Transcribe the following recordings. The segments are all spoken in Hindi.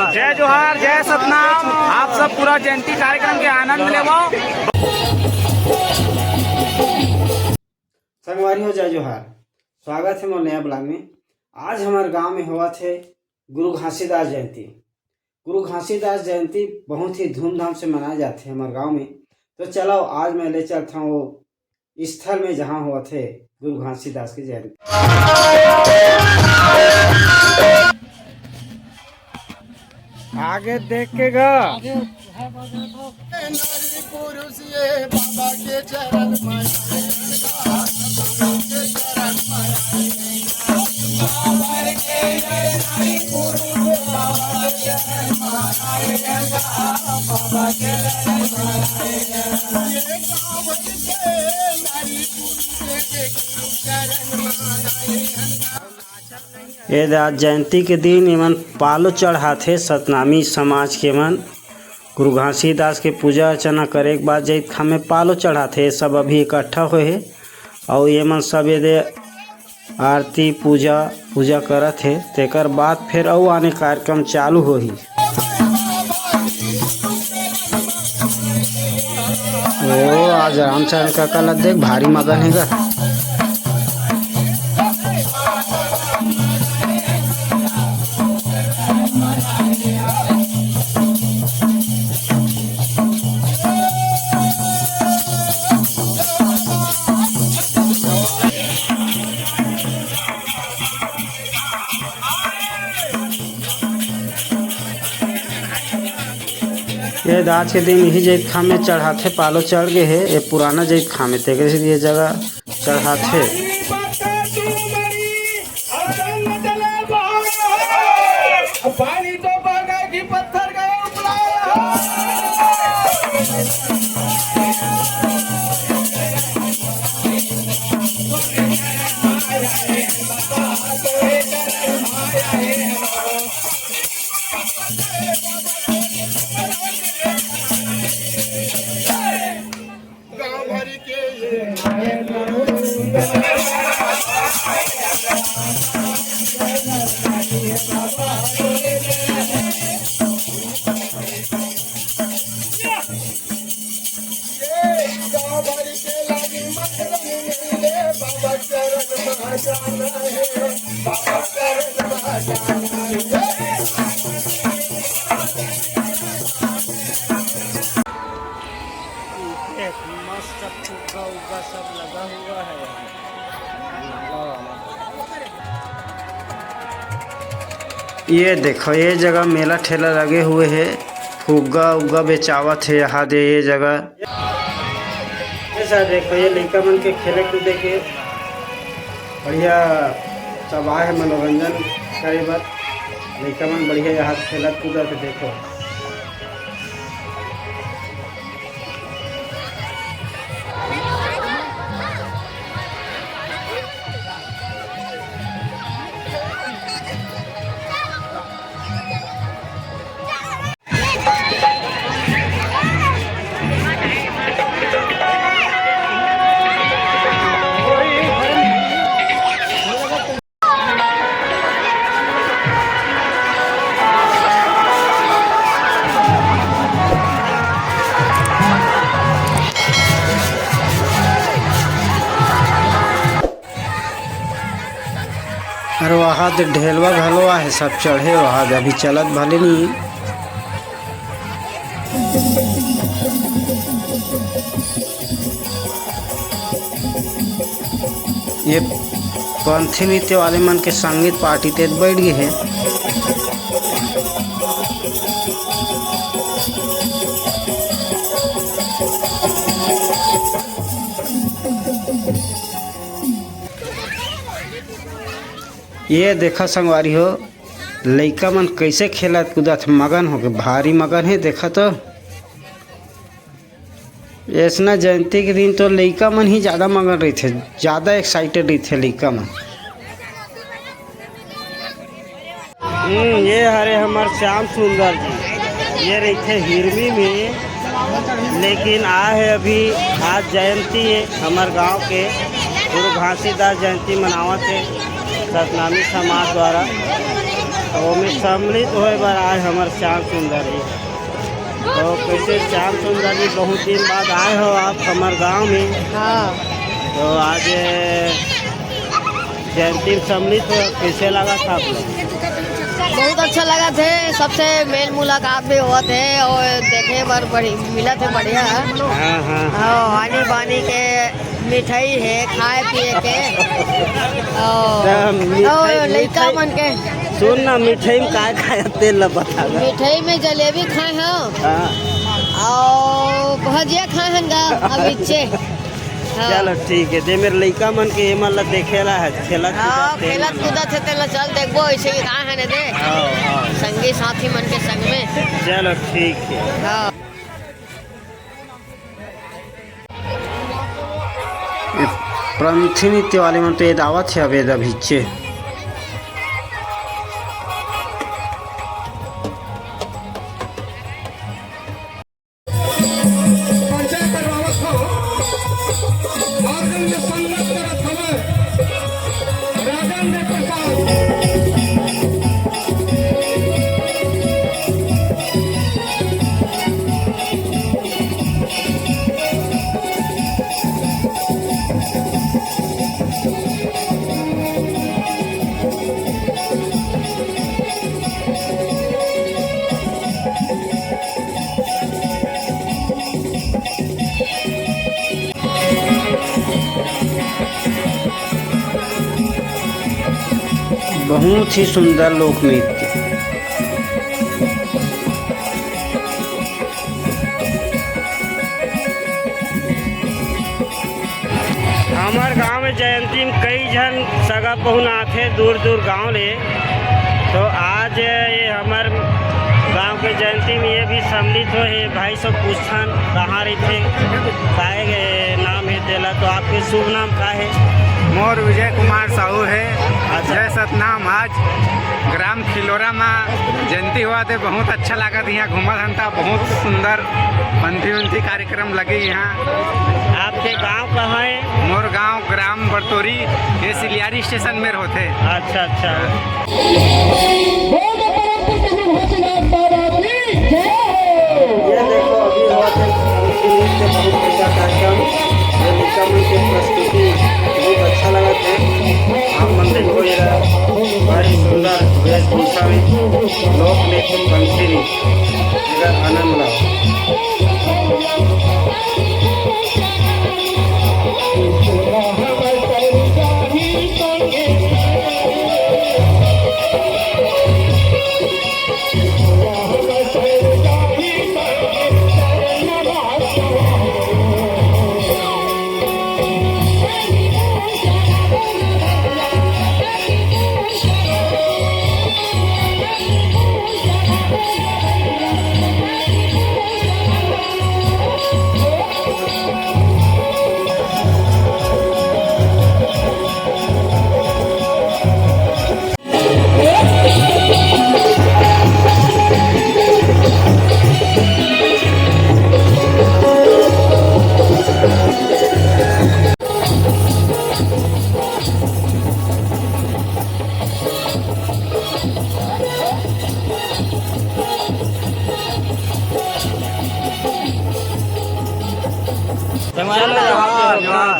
जय जोहार, जय सतनाम। आप सब पूरा जयंती कार्यक्रम के आनंद लेवो। संगवारी जय जोहार, स्वागत है मोर नया ब्लॉग में। आज हमारे गांव में हुआ थे गुरु घासीदास जयंती। गुरु घासीदास जयंती बहुत ही धूमधाम से मनाए जाते हैं हमारे गांव में। तो चलो आज मैं ले चलता हूँ वो स्थल में जहाँ हुआ थे गुरु घासीदास की जयंती। आगे देख के गा पुरुष ये बाबा के चरण ये आज जयंती के दिन एमन पालो चढ़ाथे सतनामी समाज के मन गुरु घासीदास के पूजा अर्चना करे के बाद जैत खा में पालो चढ़ाथे। सब अभी इकट्ठा हुए है और एमन सब ये आरती पूजा करत है। तेकर बाद फिर और आने कार्यक्रम चालू होही। ओ आज रामचरण का कल देख भारी मगन है गा। ये आज के दिन यही जैत खा में चढ़ाते पालो चढ़ गए है। ये पुराना जैत खा में तेरे से ये जगह चढ़ाते। मस्त फुग्गा उग्गा सब लगा हुआ है। ये देखो ये जगह मेला ठेला लगे हुए है। फुग्गा उग्गा बेचावत है यहाँ दे ये जगह। ऐसा देखो ये लड़का मन के खेले कूदे के बढ़िया सब आए है मनोरंजन करे बर। लड़का मन बढ़िया यहाँ खेला कूदा के देखो। अरे वहाँ तो ढेलवा घलवा है सब चढ़े वहाँ अभी चलत भले नहीं। ये पंथी नृत्य वाले मन के संगीत पार्टी ते बैठ गए हैं। ये देखा संगवारी हो लइका मन कैसे खेलत कूदत मगन हो के भारी मगन है। देखा तो ऐसा जयंती के दिन तो लइका मन ही ज़्यादा मगन रही थे, ज़्यादा एक्साइटेड रही थे लइका मन। ये हरे हमारे श्याम सुंदर जी ये रही थे हिरवी में, लेकिन है अभी आज जयंती है हमारे गांव के गुरु घासीदास जयंती मनावत है। सतनामी समाज द्वारा तो में सम्मिलित होए बर आए हमारे श्याम सुंदर जी। तो कैसे श्याम सुंदर जी बहुत दिन बाद आए हो आप हमारे गांव में। हाँ, तो आज जयंती में सम्मिलित हो, कैसे लगा था आप लोग? बहुत अच्छा लगा थे। सबसे मेल मुलाकात भी हुआ थे और देखे बार बड़ी मिला थे बढ़िया। हाँ हाँ हाँ, आनी बानी के मिठाई है खाए पिए के मिठाई- और लड़का मिठाई- मन के सुन ना, मिठाई में काय खाया तेल ला बता। मिठाई में जलेबी खाए हैं हाँ और भजिया खाए हैं गा अभी चे। हाँ। चलो ठीक है। दे मेरे लड़का मन के एमन ला देखेला है खेला हाँ, खेलत कूदत है तेला चल देखबो ऐसे ही कहाँ है ने दे हाँ संगी साथी मन के संग में। चलो ठीक है। हाँ, प्रमुखी नृत्य वाले मन तो ये दावत है अवेद अभिचे। पंचायत रावत हो आर्गन में संगत करत हवे राजेंद्र प्रसाद। बहुत ही सुंदर लोक नृत्य। हमारे गांव में जयंती में कई जन सगा पहुना आते दूर दूर गांव ले। तो आज ये हमारे गांव के जयंती में ये भी सम्मिलित हो है। भाई सब पूछन कहाँ रहते काहे नाम है तेला। तो आपके शुभ नाम का है? मोर विजय कुमार साहू है। जय सतनाम। आज ग्राम खिलोरा में जयंती हुआ थे, बहुत अच्छा लगा था। यहाँ घूमत हन था, बहुत सुंदर पंथी उन्थी कार्यक्रम लगे यहाँ। आपके गांव कहाँ है? मोर गांव ग्राम बरतोरी, ये सिलियारी स्टेशन में होते। अच्छा अच्छा। ये देखो अभी हुआ थे बहुत अच्छा कार्यक्रम। ये लड़का मन के प्रस्तुति बहुत अच्छा लगा थे। आप मन देखो ये बड़ी सुंदर वेशभूषा में लोक नृत्य पंक्ति इधर आनंद लो।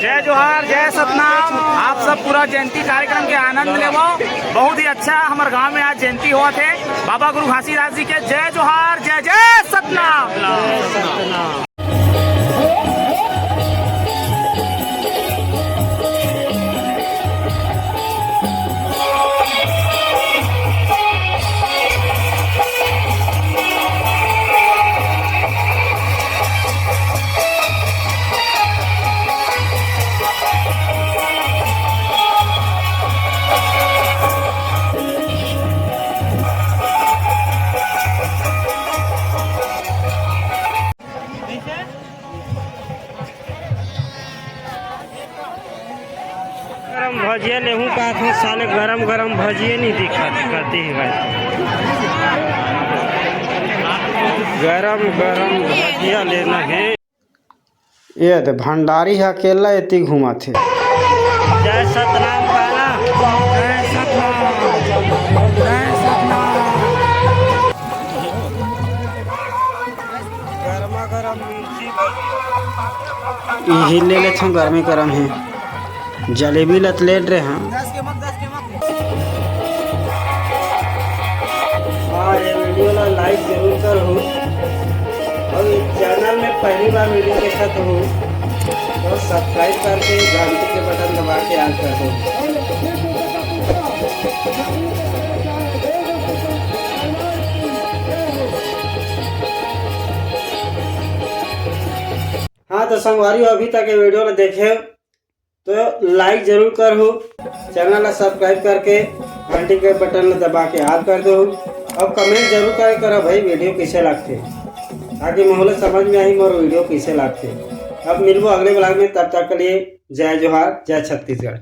जय जोहार, जय सतनाम। आप सब पूरा जयंती कार्यक्रम के आनंद लेवो। बहुत ही अच्छा हमारे गांव में आज जयंती हुआ थे। बाबा गुरु घासीदास जी के जय जोहार, जय जय सतनाम। गरम भजिया लेहूँ का था साले गरम गरम भजिए नहीं दिखा करती है भाई। गरम गरम भजिया लेना है। ये तो भंडारी है अकेला इतनी घुमा थे। जय सतनाम कहना। यही ले लेते हूँ, गर्मी गर्म है। जलेबी लत ले रहे हैं। हाँ, ये वीडियो ला लाइक जरूर करो और चैनल में पहली बार वीडियो देखा तो हो तो सब्सक्राइब करके घंटी के बटन दबा के याद कर दो। हाँ तो संगवारी अभी तक ये वीडियो ने देखे तो लाइक जरूर करो, चैनल ला सब्सक्राइब करके घंटी के बटन दबा के याद कर दो। अब कमेंट जरूर करो भाई वीडियो कैसे लगते, ताकि मोहल्ले समझ में आई मोर वीडियो कैसे लगते। अब मिलबो अगले ब्लॉग में, तब तक के लिए जय जोहार, जय छत्तीसगढ़।